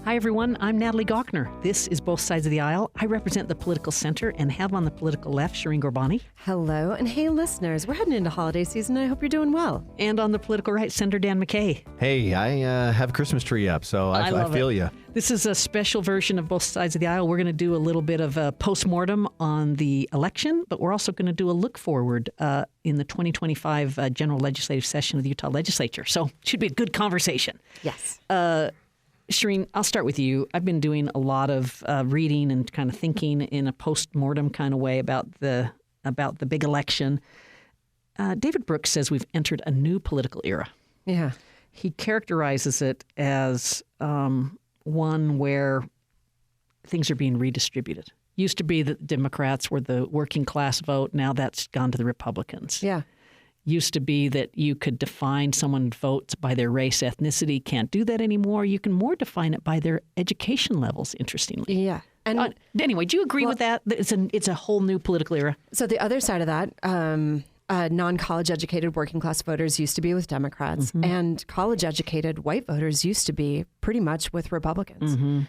Hi, everyone. I'm Natalie Gawkner. This is Both Sides of the Aisle. I represent the political center and have on the political left Shireen Gorbani. Hello, and hey, listeners. We're heading into holiday season. I hope you're doing well. And on the political right, Senator Dan McKay. Hey, I have a Christmas tree up, so I feel you. This is a special version of Both Sides of the Aisle. We're going to do a little bit of a post-mortem on the election, but we're also going to do a look forward in the 2025 general legislative session of the Utah Legislature. So it should be a good conversation. Yes. Shireen, I'll start with you. I've been doing a lot of reading and kind of thinking in a post-mortem kind of way about the big election. David Brooks says we've entered a new political era. Yeah. He characterizes it as one where things are being redistributed. Used to be that Democrats were the working class vote. Now that's gone to the Republicans. Yeah. Used to be that you could define someone's votes by their race, ethnicity. Can't do that anymore. You can more define it by their education levels, interestingly. Yeah. And anyway, do you agree with that? It's a whole new political era? So the other side of that, non-college educated working class voters used to be with Democrats, and college educated white voters used to be pretty much with Republicans.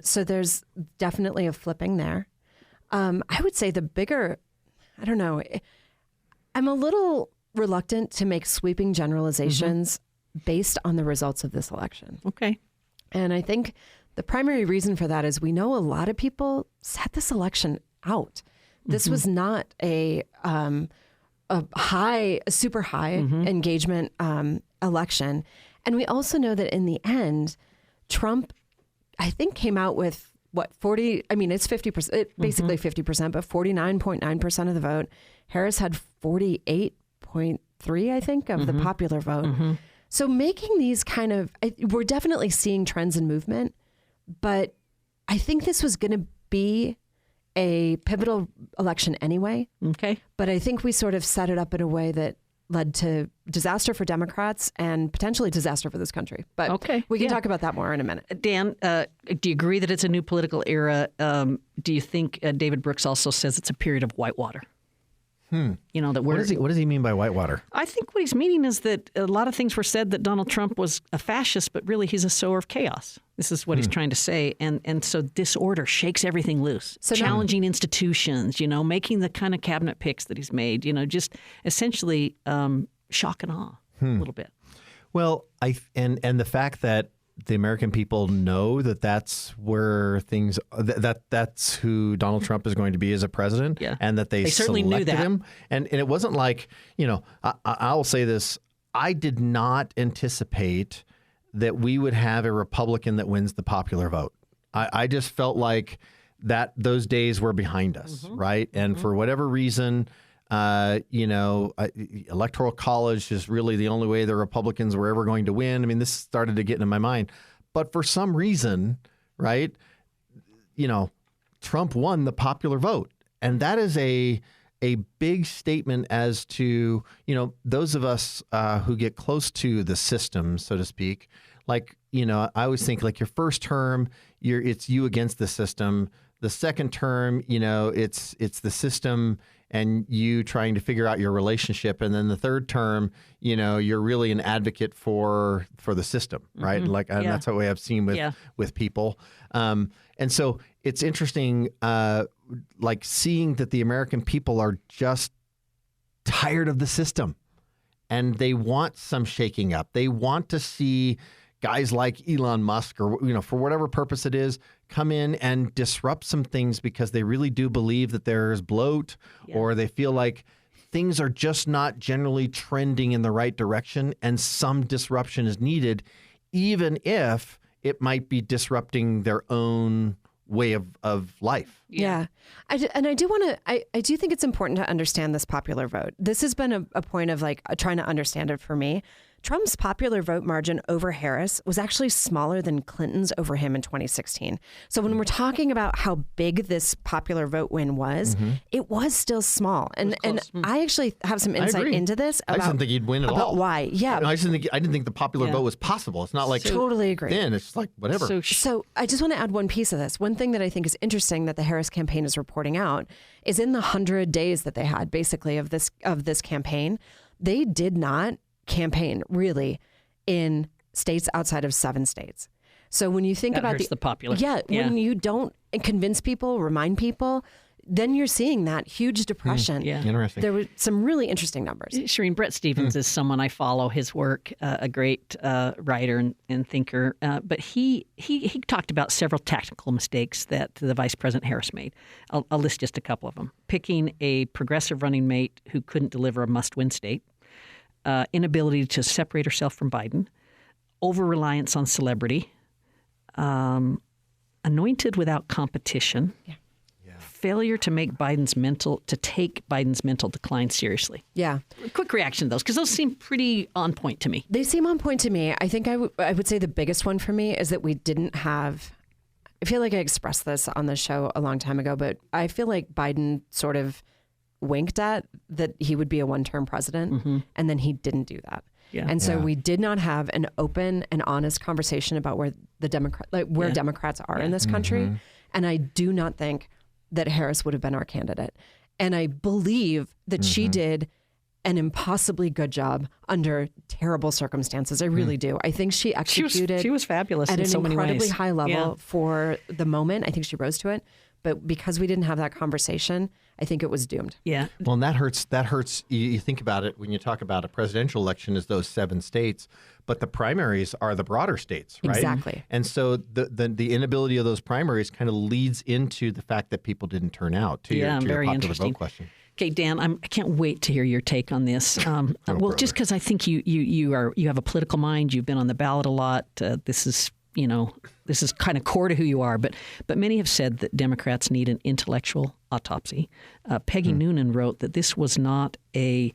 So there's definitely a flipping there. I would say the bigger, I don't know, I'm a little reluctant to make sweeping generalizations based on the results of this election. Okay. And I think the primary reason for that is we know a lot of people sat this election out. This was not a super high engagement election. And we also know that in the end, Trump, I think, came out with what, 40, I mean, it's 50%, basically 50%, but 49.9% of the vote. Harris had 48.3, I think, of the popular vote. So making these kind of, we're definitely seeing trends in movement, but I think this was going to be a pivotal election anyway. Okay. But I think we sort of set it up in a way that led to disaster for Democrats and potentially disaster for this country. But we can talk about that more in a minute. Dan, do you agree that it's a new political era? Do you think David Brooks also says it's a period of whitewater? You know, that what does he mean by whitewater? I think what he's meaning is that a lot of things were said that Donald Trump was a fascist, but really he's a sower of chaos. This is what he's trying to say. And so disorder shakes everything loose. So challenging institutions, you know, making the kind of cabinet picks that he's made, you know, just essentially shock and awe a little bit. Well, and the fact that the American people know that that's where things that's who Donald Trump is going to be as a president, and that they certainly knew that. him. And it wasn't like, you know, I'll say this. I did not anticipate that we would have a Republican that wins the popular vote. I just felt like that those days were behind us, right? And for whatever reason, you know, electoral college is really the only way the Republicans were ever going to win. I mean, this started to get into my mind. But for some reason, right, you know, Trump won the popular vote. And that is a big statement as to, you know, those of us who get close to the system, so to speak. Like, you know, I always think like your first term, it's you against the system. The second term, you know, it's the system and you trying to figure out your relationship. And then the third term, you know, you're really an advocate for the system, right? Like, and that's what I've seen with people. And so it's interesting, like seeing that the American people are just tired of the system and they want some shaking up. They want to see guys like Elon Musk or, you know, for whatever purpose it is, come in and disrupt some things because they really do believe that there's bloat or they feel like things are just not generally trending in the right direction and some disruption is needed, even if it might be disrupting their own way of life. Yeah. I do think it's important to understand this popular vote. This has been a point of like trying to understand it for me. Trump's popular vote margin over Harris was actually smaller than Clinton's over him in 2016. So when we're talking about how big this popular vote win was, it was still small. And I actually have some insight into this. I just didn't think he'd win at all. About why. Yeah. I didn't think the popular vote was possible. It's not like totally agree. Then it's just like whatever. So I just want to add one piece of this. One thing that I think is interesting that the Harris campaign is reporting out is in the 100 days that they had basically of this campaign, they did not campaign really in states outside of 7 states. So when you think that about hurts the popular. When you don't convince people, remind people, then you're seeing that huge depression. Interesting. There were some really interesting numbers. Shireen, Brett Stevens is someone I follow, his work, a great writer and thinker. But he talked about several tactical mistakes that the Vice President Harris made. I'll list just a couple of them. Picking a progressive running mate who couldn't deliver a must-win state, inability to separate herself from Biden, over-reliance on celebrity, anointed without competition, failure to take Biden's mental decline seriously. Yeah. Quick reaction to those, because those seem pretty on point to me. They seem on point to me. I think I would say the biggest one for me is that we didn't have, I feel like I expressed this on the show a long time ago, but I feel like Biden sort of winked at that he would be a one-term president, and then he didn't do that. Yeah. And so we did not have an open and honest conversation about where the Democrats are in this country. And I do not think that Harris would have been our candidate. And I believe that she did an impossibly good job under terrible circumstances. I really do. I think she executed. She was fabulous at in so an many ways. Incredibly high level for the moment. I think she rose to it. But because we didn't have that conversation, I think it was doomed. Yeah. Well, and that hurts. That hurts. You think about it when you talk about a presidential election as those 7 states, but the primaries are the broader states, right? Exactly. And so the inability of those primaries kind of leads into the fact that people didn't turn out to your very popular interesting vote question. Okay, Dan, I can't wait to hear your take on this. Well, just because I think you have a political mind, you've been on the ballot a lot. This is kind of core to who you are. But many have said that Democrats need an intellectual autopsy. Peggy Noonan wrote that this was not a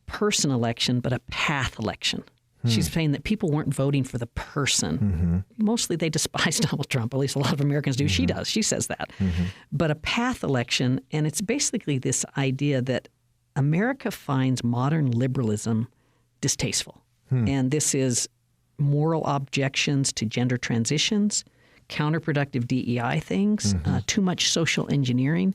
person election, but a path election. She's saying that people weren't voting for the person. Mostly they despise Donald Trump. At least a lot of Americans do. She does. She says that. But a path election, and it's basically this idea that America finds modern liberalism distasteful. And this is moral objections to gender transitions, counterproductive DEI things, too much social engineering,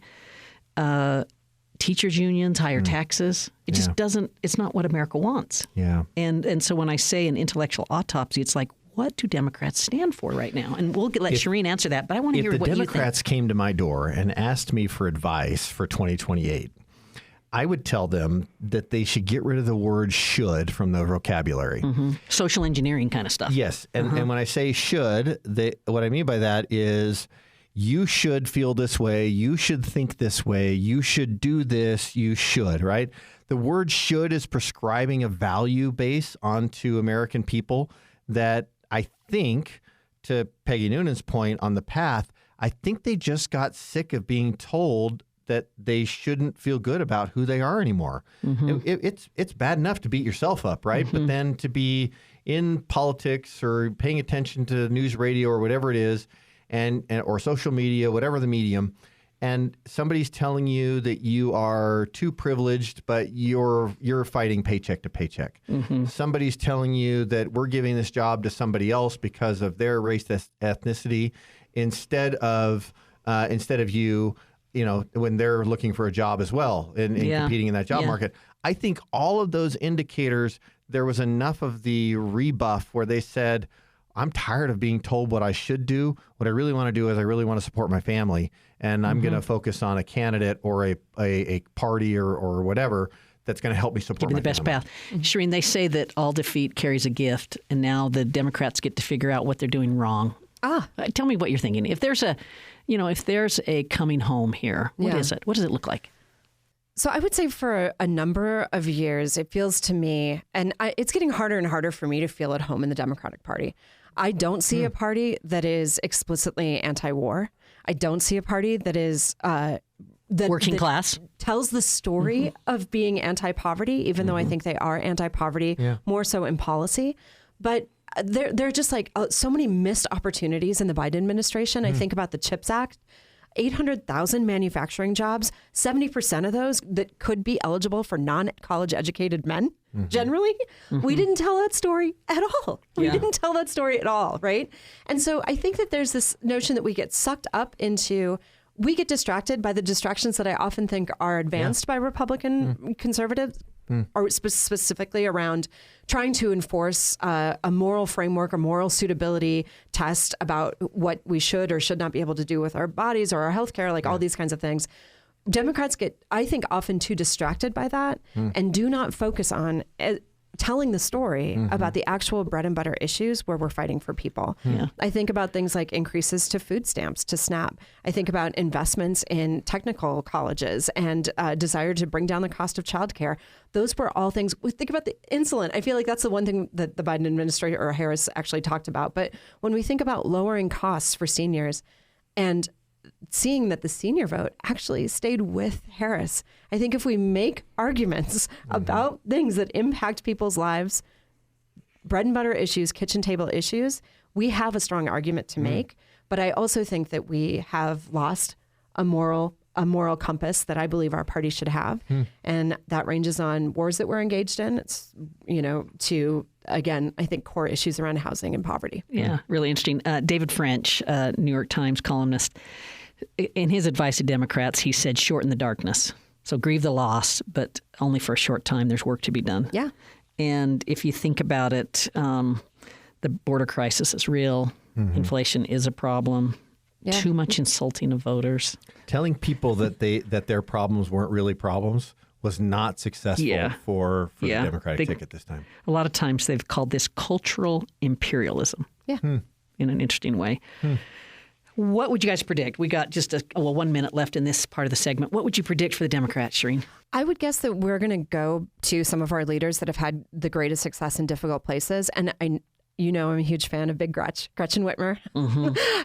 teachers' unions, higher taxes. It just doesn't, it's not what America wants. Yeah. And so when I say an intellectual autopsy, it's like, what do Democrats stand for right now? And we'll let Shireen answer that, but I want to hear what you think. If the Democrats came to my door and asked me for advice for 2028, I would tell them that they should get rid of the word should from the vocabulary. Social engineering kind of stuff. Yes. And when I say should, what I mean by that is you should feel this way. You should think this way. You should do this. You should, right? The word should is prescribing a value base onto American people that I think, to Peggy Noonan's point on the path, I think they just got sick of being told that they shouldn't feel good about who they are anymore. It's bad enough to beat yourself up, right? But then to be in politics or paying attention to news radio or whatever it is, and or social media, whatever the medium, and somebody's telling you that you are too privileged, but you're fighting paycheck to paycheck. Somebody's telling you that we're giving this job to somebody else because of their race, ethnicity, instead of you. When they're looking for a job as well and competing in that job market. I think all of those indicators, there was enough of the rebuff where they said, I'm tired of being told what I should do. What I really want to do is I really want to support my family. And I'm going to focus on a candidate or a party or whatever that's going to help me support Give me my the best family. path. Shireen, they say that all defeat carries a gift, and now the Democrats get to figure out what they're doing wrong. Tell me what you're thinking. If there's a coming home here, what is it? What does it look like? So I would say for a number of years, it feels to me, and it's getting harder and harder for me to feel at home in the Democratic Party. I don't see a party that is explicitly anti-war. I don't see a party that is working class, tells the story of being anti-poverty, even though I think they are anti-poverty, more so in policy. But there are just like so many missed opportunities in the Biden administration. I think about the CHIPS Act. 800,000 manufacturing jobs, 70% of those that could be eligible for non-college educated men, generally. We didn't tell that story at all. We didn't tell that story at all, right? And so I think that there's this notion that we get sucked up into, we get distracted by the distractions that I often think are advanced by Republican conservatives or specifically around trying to enforce a moral framework, a moral suitability test about what we should or should not be able to do with our bodies or our healthcare, like all these kinds of things. Democrats get, I think, often too distracted by that and do not focus on telling the story about the actual bread and butter issues where we're fighting for people. I think about things like increases to food stamps, to SNAP. I think about investments in technical colleges and desire to bring down the cost of childcare. Those were all things. We think about the insulin. I feel like that's the one thing that the Biden administration or Harris actually talked about. But when we think about lowering costs for seniors and seeing that the senior vote actually stayed with Harris. I think if we make arguments about things that impact people's lives, bread and butter issues, kitchen table issues, we have a strong argument to make. But I also think that we have lost a moral compass that I believe our party should have. And that ranges on wars that we're engaged in. It's, to, again, I think core issues around housing and poverty. Yeah, really interesting. David French, New York Times columnist, in his advice to Democrats, he said, shorten the darkness. So grieve the loss, but only for a short time. There's work to be done. Yeah. And if you think about it, the border crisis is real. Inflation is a problem. Yeah. Too much insulting of voters. Telling people that their problems weren't really problems was not successful for the Democratic ticket this time. A lot of times they've called this cultural imperialism. Yeah. In an interesting way. What would you guys predict? We got just 1 minute left in this part of the segment. What would you predict for the Democrats, Shireen? I would guess that we're going to go to some of our leaders that have had the greatest success in difficult places. And I'm a huge fan of Big Gretchen Whitmer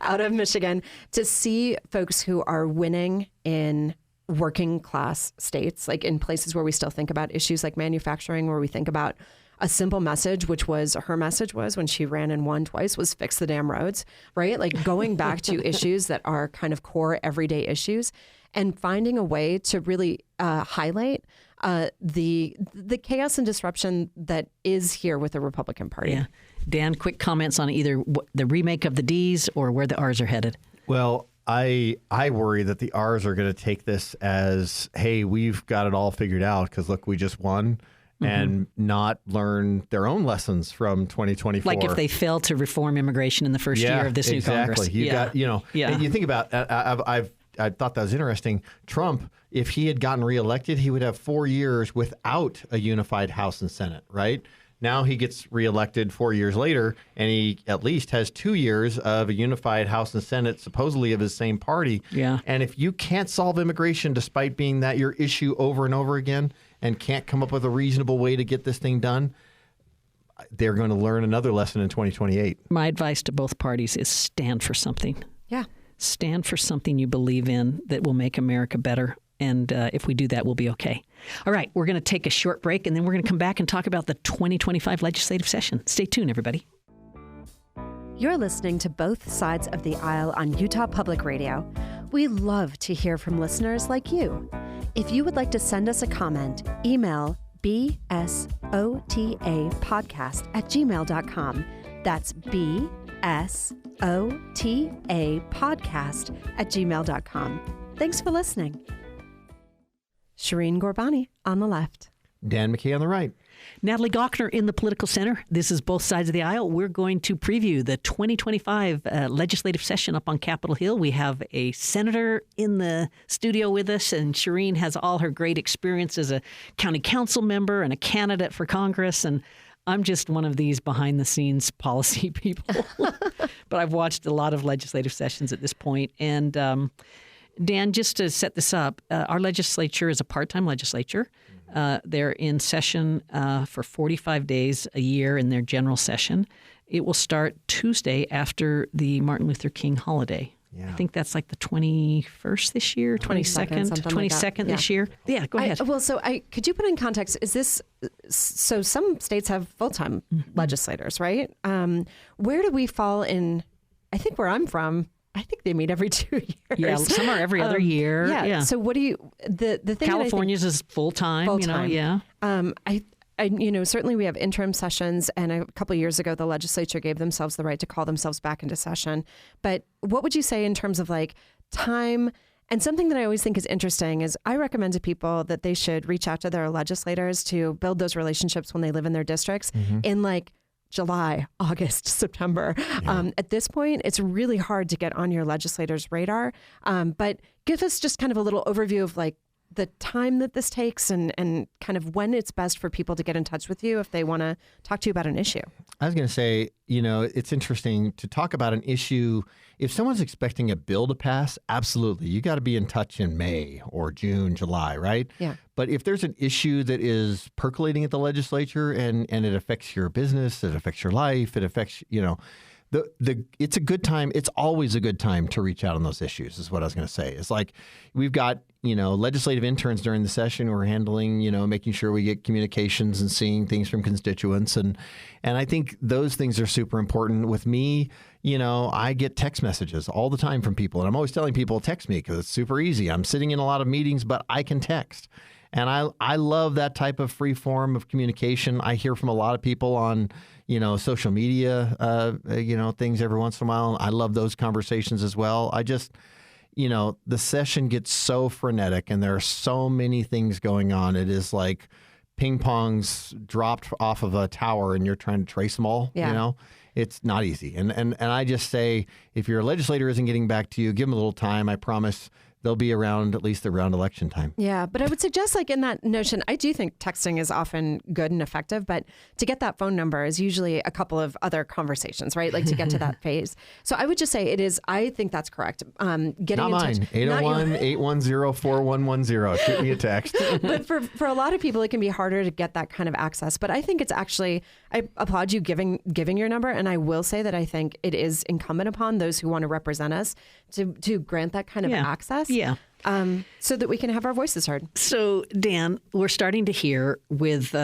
out of Michigan. To see folks who are winning in working class states, like in places where we still think about issues like manufacturing, where we think about a simple message, which was her message was when she ran and won twice, was fix the damn roads, right? Like going back to issues that are kind of core everyday issues and finding a way to really highlight the chaos and disruption that is here with the Republican Party. Yeah. Dan, quick comments on either the remake of the D's or where the R's are headed. Well, I worry that the R's are going to take this as, hey, we've got it all figured out because, look, we just won. And not learn their own lessons from 2024. Like if they fail to reform immigration in the first year of this new Congress. You think about, I thought that was interesting. Trump, if he had gotten reelected, he would have 4 years without a unified House and Senate, right? Now he gets reelected 4 years later, and he at least has 2 years of a unified House and Senate, supposedly of his same party. Yeah. And if you can't solve immigration, despite being that your issue over and over again, and can't come up with a reasonable way to get this thing done, they're going to learn another lesson in 2028. My advice to both parties is stand for something. Yeah. Stand for something you believe in that will make America better. And if we do that, we'll be okay. All right, we're going to take a short break, and then we're going to come back and talk about the 2025 legislative session. Stay tuned, everybody. You're listening to Both Sides of the Aisle on Utah Public Radio. We love to hear from listeners like you. If you would like to send us a comment, email bsotapodcast@gmail.com. That's bsotapodcast@gmail.com. Thanks for listening. Shireen Gorbani on the left. Dan McKay on the right. Natalie Gochner in the Political Center. This is Both Sides of the Aisle. We're going to preview the 2025 legislative session up on Capitol Hill. We have a senator in the studio with us, and Shireen has all her great experience as a county council member and a candidate for Congress. And I'm just one of these behind-the-scenes policy people. But I've watched a lot of legislative sessions at this point. And Dan, just to set this up, our legislature is a part-time legislature. They're in session for 45 days a year in their general session. It will start Tuesday after the Martin Luther King holiday. Yeah. I think that's like the 21st this year, 22nd this year. Yeah, go ahead. Could you put in context, is this, so some states have full-time legislators, right? Where do we fall in, I think where I'm from, I think they meet every 2 years. Yeah, some are every other year. Yeah. So what do you, the thing California's is full-time, yeah. Certainly we have interim sessions, and a couple of years ago, the legislature gave themselves the right to call themselves back into session. But what would you say in terms of like time And something that I always think is interesting is I recommend to people that they should reach out to their legislators to build those relationships when they live in their districts in like July, August, September. Yeah. At this point, it's really hard to get on your legislator's radar. But give us just kind of a little overview of like the time that this takes and kind of when it's best for people to get in touch with you if they want to talk to you about an issue. I was going to say, it's interesting to talk about an issue. If someone's expecting a bill to pass, absolutely. You got to be in touch in May or June, July, right? Yeah. But if there's an issue that is percolating at the legislature and it affects your business, it affects your life, it affects, it's a good time. It's always a good time to reach out on those issues is what I was going to say. It's like we've got, legislative interns during the session who are handling, making sure we get communications and seeing things from constituents. And I think those things are super important. With me, I get text messages all the time from people. And I'm always telling people, text me because it's super easy. I'm sitting in a lot of meetings, but I can text. And I love that type of free form of communication. I hear from a lot of people on, social media, things every once in a while. I love those conversations as well. I just, the session gets so frenetic and there are so many things going on. It is like ping pongs dropped off of a tower and you're trying to trace them all, It's not easy. And I just say, if your legislator isn't getting back to you, give them a little time. I promise they'll be around at least around election time. Yeah, but I would suggest like in that notion, I do think texting is often good and effective, but to get that phone number is usually a couple of other conversations, right? Like to get to that phase. So I would just say I think that's correct. Getting not in mine. touch. 801-810-4110. Shoot me a text. But for a lot of people, it can be harder to get that kind of access. But I think it's actually, I applaud you giving your number. And I will say that I think it is incumbent upon those who want to represent us to grant that kind of access. Yeah. So that we can have our voices heard. So, Dan, we're starting to hear with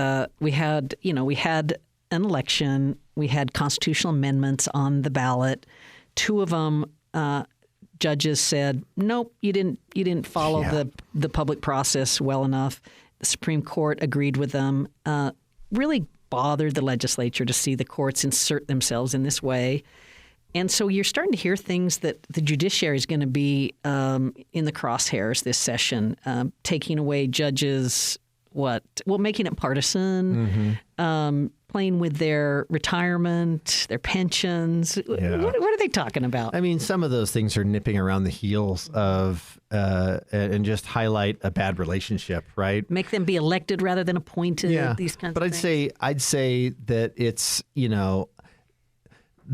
we had an election, we had constitutional amendments on the ballot. Two of them, judges said, nope, you didn't follow the public process well enough. The Supreme Court agreed with them. Really bothered the legislature to see the courts insert themselves in this way. And so you're starting to hear things that the judiciary is going to be in the crosshairs this session, taking away judges, making it partisan, playing with their retirement, their pensions. Yeah. What are they talking about? I mean, some of those things are nipping around the heels of and just highlight a bad relationship, right? Make them be elected rather than appointed, these kinds of things. But I'd say that it's,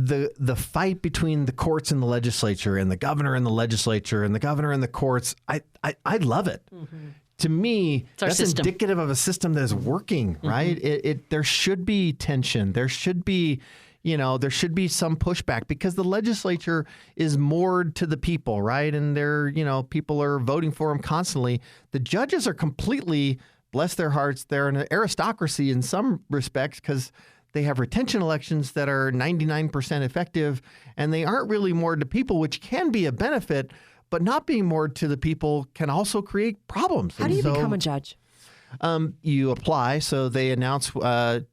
the fight between the courts and the legislature and the governor and the legislature and the governor and the courts, I love it. Mm-hmm. To me, that's indicative of a system that is working, right? There should be tension. There should be, there should be some pushback because the legislature is moored to the people, right? And people are voting for them constantly. The judges are completely, bless their hearts, they're an aristocracy in some respects because they have retention elections that are 99% effective, and they aren't really moored to people, which can be a benefit, but not being moored to the people can also create problems. How do you become a judge? You apply. So they announce, so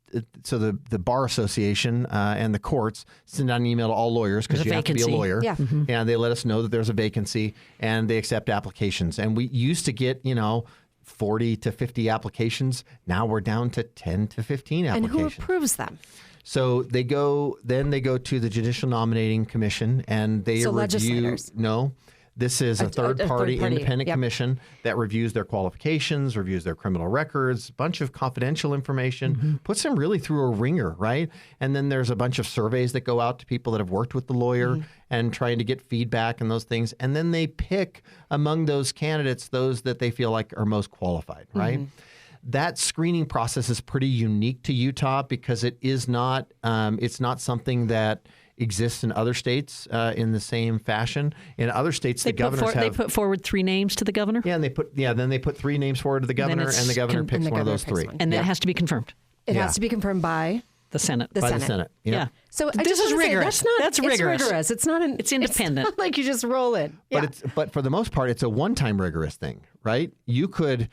the Bar Association and the courts send out an email to all lawyers because you have to be a lawyer. Yeah. And they let us know that there's a vacancy, and they accept applications. And we used to get, 40 to 50 applications. Now we're down to 10 to 15 applications. And who approves them? So they go to the Judicial Nominating Commission, and they review. Legislators. No, this is a third-party independent commission that reviews their qualifications, reviews their criminal records, a bunch of confidential information, puts them really through a ringer, right? And then there's a bunch of surveys that go out to people that have worked with the lawyer and trying to get feedback and those things. And then they pick among those candidates those that they feel like are most qualified, right? That screening process is pretty unique to Utah because it is not, it's not something that exists in other states in the same fashion. In other states, the governors they put forward 3 names to the governor? Yeah, and then they put 3 names forward to the governor, and the governor picks one of those 3. And that has to be confirmed. It has to be confirmed by the Senate. The Senate. Yeah. So this is rigorous. That's rigorous. It's rigorous. It's not it's independent. It's not like you just roll it. But for the most part, it's a one-time rigorous thing, right? You could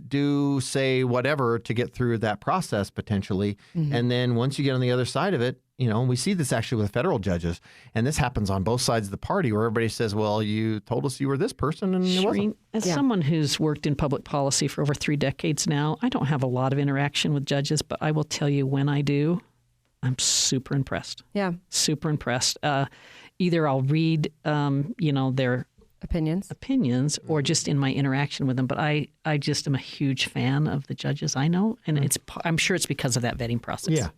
do, say, whatever to get through that process potentially, and then once you get on the other side of it, and we see this actually with federal judges, and this happens on both sides of the party where everybody says, well, you told us you were this person and it wasn't. As someone who's worked in public policy for over 3 decades now, I don't have a lot of interaction with judges, but I will tell you when I do, I'm super impressed. Yeah. Super impressed. Either I'll read, their opinions or just in my interaction with them. But I just am a huge fan of the judges I know. And I'm sure it's because of that vetting process. Yeah.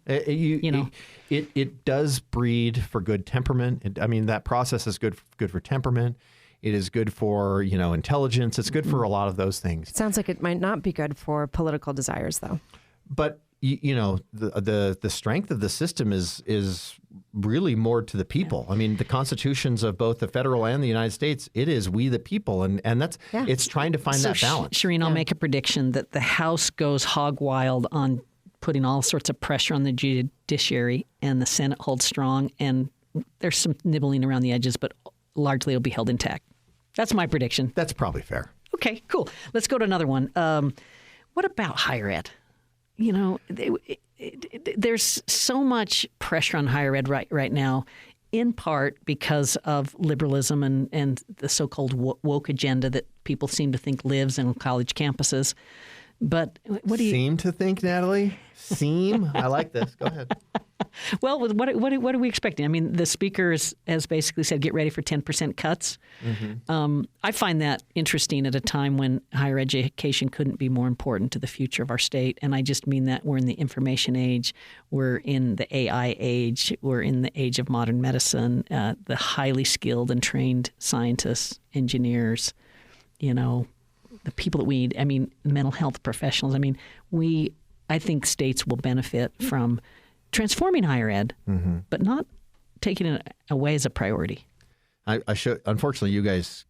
It does breed for good temperament. That process is good for temperament. It is good for, intelligence. It's good for a lot of those things. It sounds like it might not be good for political desires, though. But the strength of the system is really more to the people. The constitutions of both the federal and the United States, it is we the people, and that's it's trying to find that balance. Shireen, I'll make a prediction that the House goes hog wild on putting all sorts of pressure on the judiciary, and the Senate holds strong, and there's some nibbling around the edges, but largely it'll be held intact. That's my prediction. That's probably fair. Okay, cool. Let's go to another one. What about higher ed? There's so much pressure on higher ed right now, in part because of liberalism and the so-called woke agenda that people seem to think lives in college campuses. But what do you seem to think, Natalie? Seem? I like this. Go ahead. Well, what are we expecting? The speaker has basically said, get ready for 10% cuts. Mm-hmm. I find that interesting at a time when higher education couldn't be more important to the future of our state. And I just mean that we're in the information age. We're in the AI age. We're in the age of modern medicine, the highly skilled and trained scientists, engineers, the people that we need, mental health professionals. I think states will benefit from transforming higher ed, but not taking it away as a priority. I should. Unfortunately, you guys,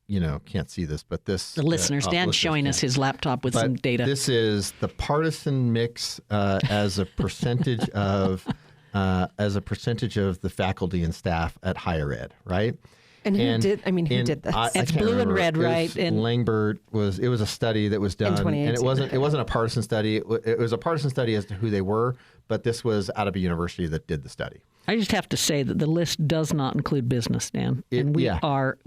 can't see this, but this. The listeners, Dan's showing us his laptop with some data. This is the partisan mix as a percentage of the faculty and staff at higher ed, right? And who did this? It's blue and red, right? And Langbert it was a study that was done, and it wasn't a partisan study. It was a partisan study as to who they were, but this was out of a university that did the study. I just have to say that the list does not include business, Dan. And we are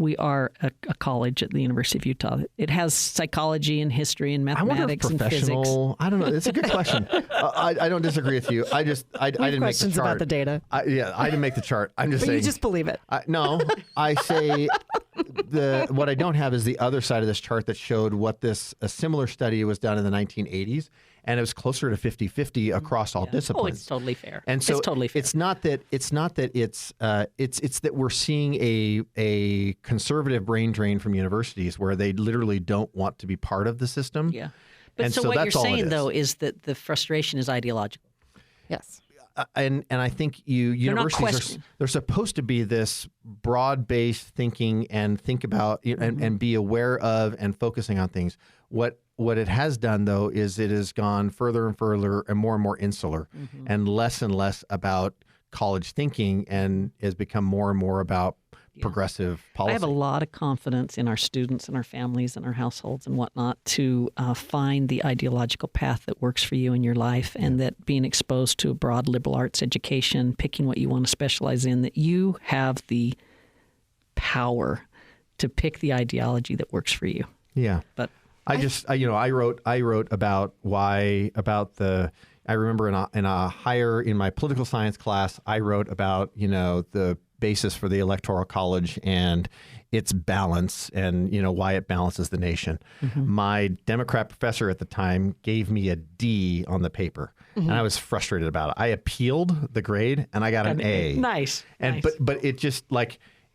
a college at the University of Utah. It has psychology and history and mathematics and physics. I don't know. It's a good question. I don't disagree with you. I didn't make the chart. Questions about the data. I didn't make the chart. I'm just saying. But you just believe it. No, I say what I don't have is the other side of this chart that showed a similar study was done in the 1980s. And it was closer to 50-50 across all disciplines. Oh, it's totally fair. And so it's totally fair. It's not that it's that we're seeing a conservative brain drain from universities where they literally don't want to be part of the system. Yeah. But so what you're saying though is that the frustration is ideological. Yes. And I think universities they're supposed to be this broad-based thinking and think about and be aware of and focusing on things. What it has done, though, is it has gone further and further and more insular and less about college thinking and has become more and more about progressive policy. I have a lot of confidence in our students and our families and our households and whatnot to find the ideological path that works for you in your life, and that being exposed to a broad liberal arts education, picking what you want to specialize in, that you have the power to pick the ideology that works for you. Yeah. But I wrote about I remember in my political science class, I wrote about, the basis for the Electoral College and its balance and, why it balances the nation. My Democrat professor at the time gave me a D on the paper, and I was frustrated about it. I appealed the grade and I got an A. Nice. But it just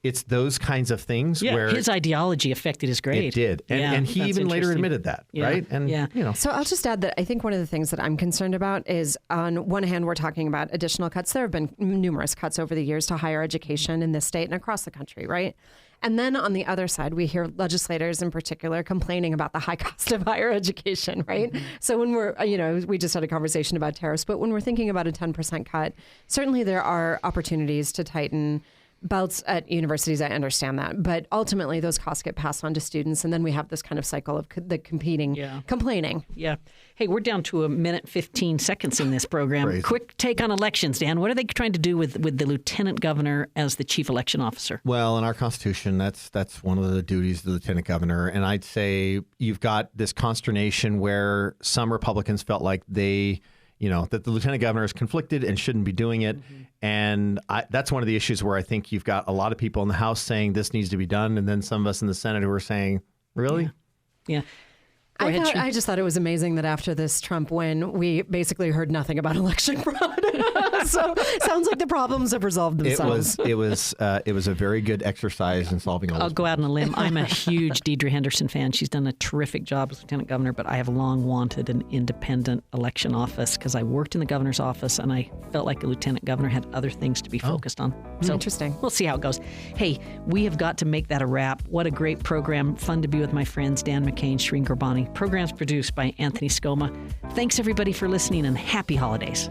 it's those kinds of things where his ideology affected his grade. It did. And he even later admitted that, right? And So I'll just add that I think one of the things that I'm concerned about is, on one hand, we're talking about additional cuts. There have been numerous cuts over the years to higher education in this state and across the country, right? And then on the other side, we hear legislators in particular complaining about the high cost of higher education, right? So when we're, we just had a conversation about tariffs, but when we're thinking about a 10% cut, certainly there are opportunities to tighten belts at universities, I understand that. But ultimately, those costs get passed on to students. And then we have this kind of cycle of the complaining. Yeah. Hey, we're down to a minute 15 seconds in this program. Crazy. Quick take on elections, Dan. What are they trying to do with the lieutenant governor as the chief election officer? Well, in our Constitution, that's one of the duties of the lieutenant governor. And I'd say you've got this consternation where some Republicans felt like that the lieutenant governor is conflicted and shouldn't be doing it. Mm-hmm. And that's one of the issues where I think you've got a lot of people in the House saying this needs to be done. And then some of us in the Senate who are saying, really? Yeah. I just thought it was amazing that after this Trump win, we basically heard nothing about election fraud. So sounds like the problems have resolved themselves. It was a very good exercise in solving all. I'll go out on a limb. I'm a huge Deidre Henderson fan. She's done a terrific job as lieutenant governor, but I have long wanted an independent election office because I worked in the governor's office and I felt like a lieutenant governor had other things to be focused on. So interesting. We'll see how it goes. Hey, we have got to make that a wrap. What a great program. Fun to be with my friends Dan McCain, Shreen Gurbani. Programs produced by Anthony Scoma. Thanks everybody for listening and happy holidays.